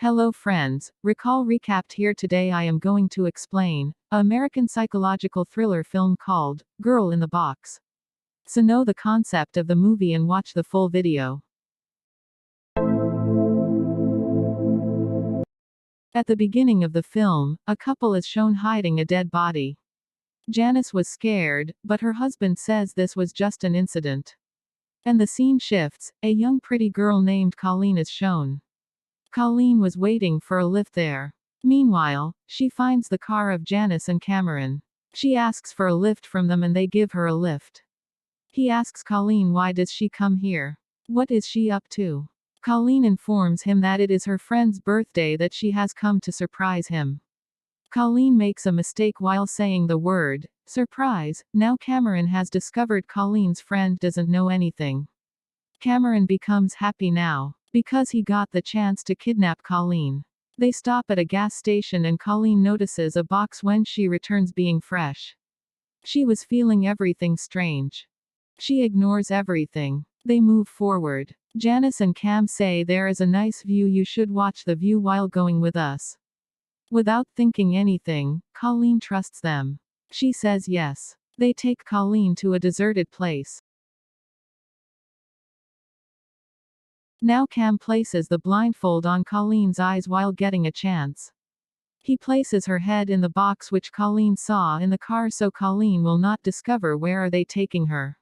Hello friends, recall recapped here. Today I am going to explain an American psychological thriller film called Girl in the Box. So know the concept of the movie and watch the full video. At the beginning of the film, a couple is shown hiding a dead body. Janice was scared, but her husband says this was just an incident. And the scene shifts, a young pretty girl named Colleen is shown. Colleen was waiting for a lift there. Meanwhile, she finds the car of Janice and Cameron. She asks for a lift from them and they give her a lift. He asks Colleen why does she come here? What is she up to? Colleen informs him that it is her friend's birthday that she has come to surprise him. Colleen makes a mistake while saying the word surprise. Now Cameron has discovered Colleen's friend doesn't know anything. Cameron becomes happy now, because he got the chance to kidnap Colleen. They stop at a gas station and Colleen notices a box when she returns being fresh. She was feeling everything strange. She ignores everything. They move forward. Janice and Cam say there is a nice view, you should watch the view while going with us. Without thinking anything, Colleen trusts them. She says yes. They take Colleen to a deserted place. Now Cam places the blindfold on Colleen's eyes while getting a chance. He places her head in the box which Colleen saw in the car so Colleen will not discover where are they taking her.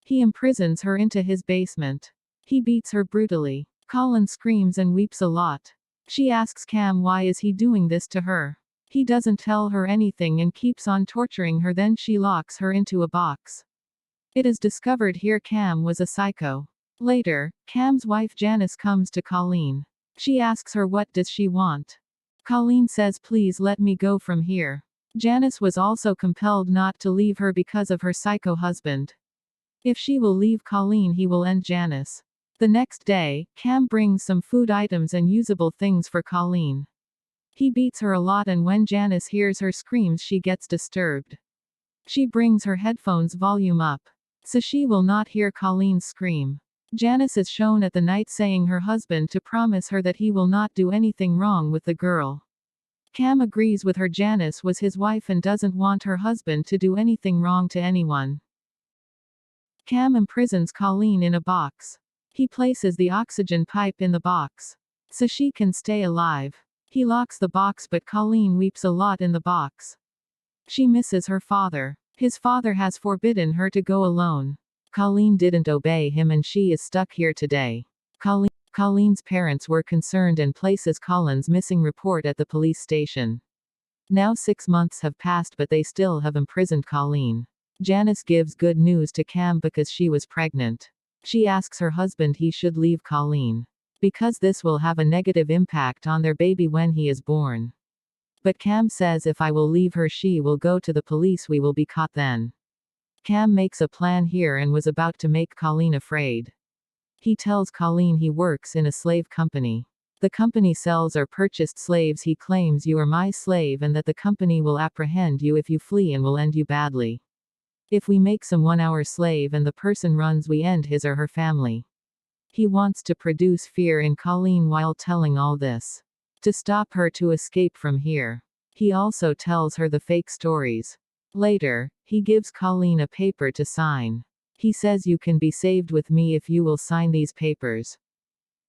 He imprisons her into his basement. He beats her brutally. Colleen screams and weeps a lot. She asks Cam why is he doing this to her. He doesn't tell her anything and keeps on torturing her, then she locks her into a box. It is discovered here Cam was a psycho. Later, Cam's wife Janice comes to Colleen. She asks her what does she want. Colleen says please let me go from here. Janice was also compelled not to leave her because of her psycho husband. If she will leave Colleen he will end Janice. The next day, Cam brings some food items and usable things for Colleen. He beats her a lot and when Janice hears her screams she gets disturbed. She brings her headphones volume up, so she will not hear Colleen scream. Janice is shown at the night saying her husband to promise her that he will not do anything wrong with the girl. Cam agrees with her. Janice was his wife and doesn't want her husband to do anything wrong to anyone. Cam imprisons Colleen in a box. He places the oxygen pipe in the box, so she can stay alive. He locks the box but Colleen weeps a lot in the box. She misses her father. His father has forbidden her to go alone. Colleen didn't obey him and she is stuck here today. Colleen's parents were concerned and places Colleen's missing report at the police station. Now 6 months have passed but they still have imprisoned Colleen. Janice gives good news to Cam because she was pregnant. She asks her husband he should leave Colleen, because this will have a negative impact on their baby when he is born. But Cam says if I will leave her she will go to the police, we will be caught then. Cam makes a plan here and was about to make Colleen afraid. He tells Colleen he works in a slave company. The company sells or purchased slaves. He claims you are my slave and that the company will apprehend you if you flee and will end you badly. If we make someone our slave and the person runs we end his or her family. He wants to produce fear in Colleen while telling all this, to stop her to escape from here. He also tells her the fake stories. Later, he gives Colleen a paper to sign. He says you can be saved with me if you will sign these papers.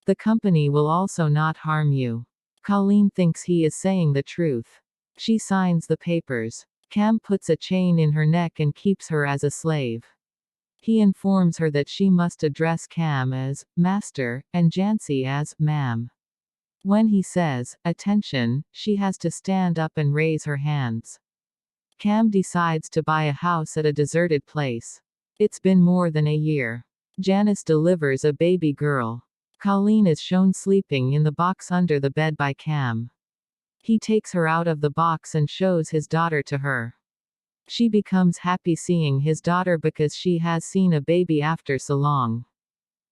The company will also not harm you. Colleen thinks he is saying the truth. She signs the papers. Cam puts a chain in her neck and keeps her as a slave. He informs her that she must address Cam as master and Jancy as ma'am. When he says attention, she has to stand up and raise her hands. Cam decides to buy a house at a deserted place. It's been more than a year. Janice delivers a baby girl. Colleen is shown sleeping in the box under the bed by Cam. He takes her out of the box and shows his daughter to her. She becomes happy seeing his daughter because she has seen a baby after so long.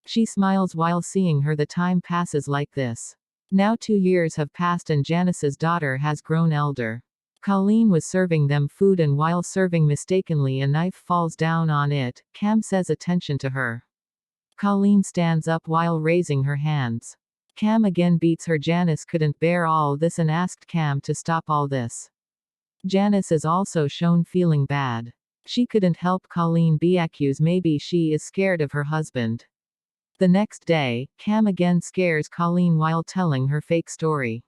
She smiles while seeing her. The time passes like this. Now 2 years have passed and Janice's daughter has grown elder. Colleen was serving them food and while serving mistakenly a knife falls down on it. Cam says attention to her. Colleen stands up while raising her hands. Cam again beats her. Janice couldn't bear all this and asked Cam to stop all this. Janice is also shown feeling bad. She couldn't help Colleen be accused. Maybe she is scared of her husband. The next day, Cam again scares Colleen while telling her fake story.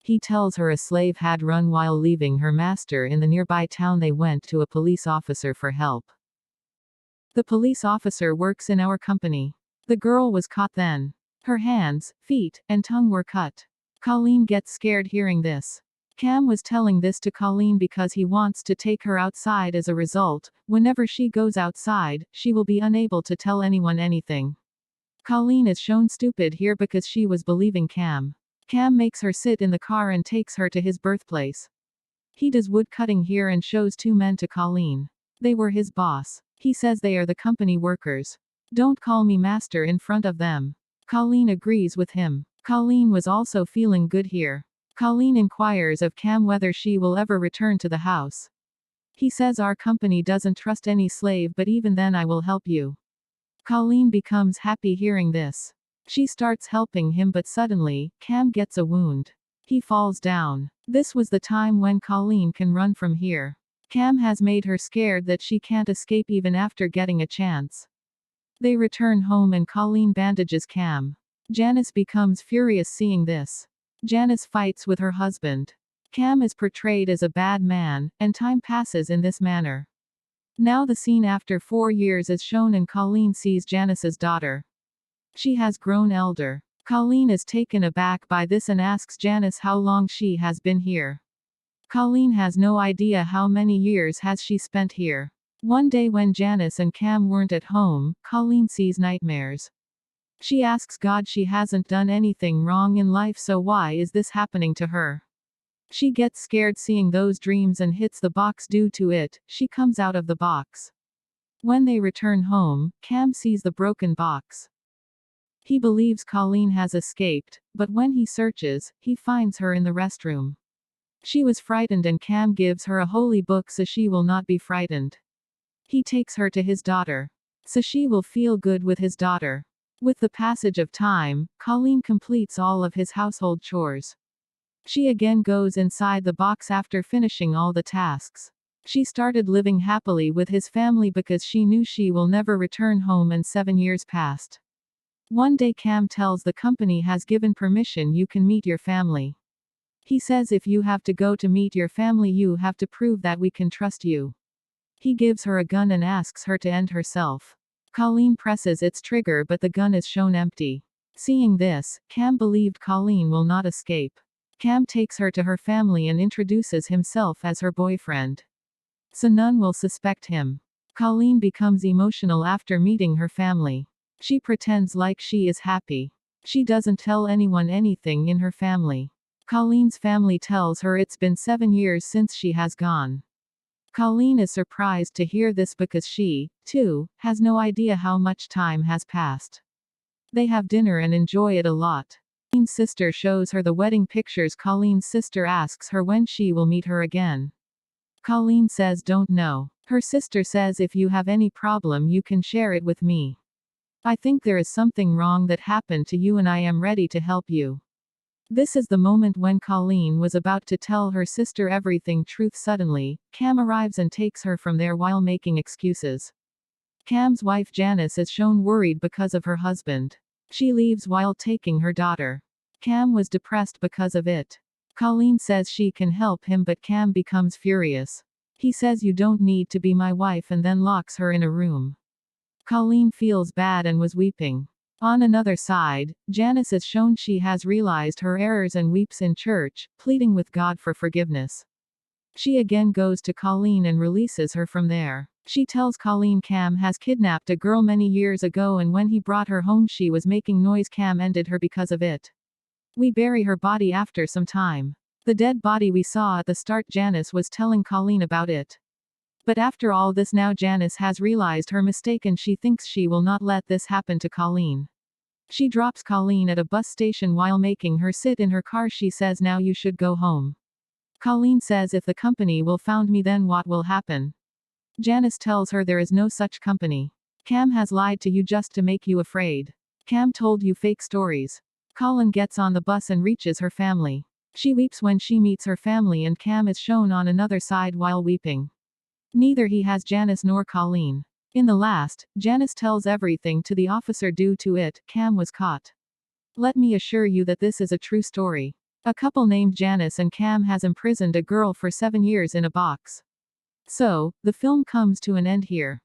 He tells her a slave had run while leaving her master in the nearby town. They went to a police officer for help. The police officer works in our company. The girl was caught then. Her hands, feet, and tongue were cut. Colleen gets scared hearing this. Cam was telling this to Colleen because he wants to take her outside. As a result, whenever she goes outside, she will be unable to tell anyone anything. Colleen is shown stupid here because she was believing Cam. Cam makes her sit in the car and takes her to his birthplace. He does wood cutting here and shows two men to Colleen. They were his boss. He says they are the company workers. Don't call me master in front of them. Colleen agrees with him. Colleen was also feeling good here. Colleen inquires of Cam whether she will ever return to the house. He says our company doesn't trust any slave, but even then I will help you. Colleen becomes happy hearing this. She starts helping him, but suddenly, Cam gets a wound. He falls down. This was the time when Colleen can run from here. Cam has made her scared that she can't escape even after getting a chance. They return home and Colleen bandages Cam. Janice becomes furious seeing this. Janice fights with her husband. Cam is portrayed as a bad man, and time passes in this manner. Now the scene after 4 years is shown and Colleen sees Janice's daughter. She has grown elder. Colleen is taken aback by this and asks Janice how long she has been here. Colleen has no idea how many years has she spent here. One day when Janice and Cam weren't at home, Colleen sees nightmares. She asks God she hasn't done anything wrong in life, so why is this happening to her? She gets scared seeing those dreams and hits the box. Due to it, she comes out of the box. When they return home, Cam sees the broken box. He believes Colleen has escaped, but when he searches, he finds her in the restroom. She was frightened and Cam gives her a holy book so she will not be frightened. He takes her to his daughter. So she will feel good with his daughter. With the passage of time, Colleen completes all of his household chores. She again goes inside the box after finishing all the tasks. She started living happily with his family because she knew she will never return home, and 7 years passed. One day Cam tells the company has given permission, you can meet your family. He says if you have to go to meet your family you have to prove that we can trust you. He gives her a gun and asks her to end herself. Colleen presses its trigger but the gun is shown empty. Seeing this, Cam believed Colleen will not escape. Cam takes her to her family and introduces himself as her boyfriend. So none will suspect him. Colleen becomes emotional after meeting her family. She pretends like she is happy. She doesn't tell anyone anything in her family. Colleen's family tells her it's been 7 years since she has gone. Colleen is surprised to hear this because she, too, has no idea how much time has passed. They have dinner and enjoy it a lot. Colleen's sister shows her the wedding pictures. Colleen's sister asks her when she will meet her again. Colleen says don't know. Her sister says if you have any problem you can share it with me. I think there is something wrong that happened to you and I am ready to help you. This is the moment when Colleen was about to tell her sister everything truth. Suddenly, Cam arrives and takes her from there while making excuses. Cam's wife Janice is shown worried because of her husband. She leaves while taking her daughter. Cam was depressed because of it. Colleen says she can help him but Cam becomes furious. He says you don't need to be my wife and then locks her in a room. Colleen feels bad and was weeping. On another side, Janice is shown she has realized her errors and weeps in church, pleading with God for forgiveness. She again goes to Colleen and releases her from there. She tells Colleen Cam has kidnapped a girl many years ago and when he brought her home she was making noise. Cam ended her because of it. We bury her body after some time. The dead body we saw at the start. Janice was telling Colleen about it. But after all this now Janice has realized her mistake and she thinks she will not let this happen to Colleen. She drops Colleen at a bus station while making her sit in her car. She says now you should go home. Colleen says if the company will found me then what will happen? Janice tells her there is no such company. Cam has lied to you just to make you afraid. Cam told you fake stories. Colleen gets on the bus and reaches her family. She weeps when she meets her family, and Cam is shown on another side while weeping. Neither he has Janice nor Colleen. In the last, Janice tells everything to the officer. Due to it, Cam was caught. Let me assure you that this is a true story. A couple named Janice and Cam has imprisoned a girl for 7 years in a box. So, the film comes to an end here.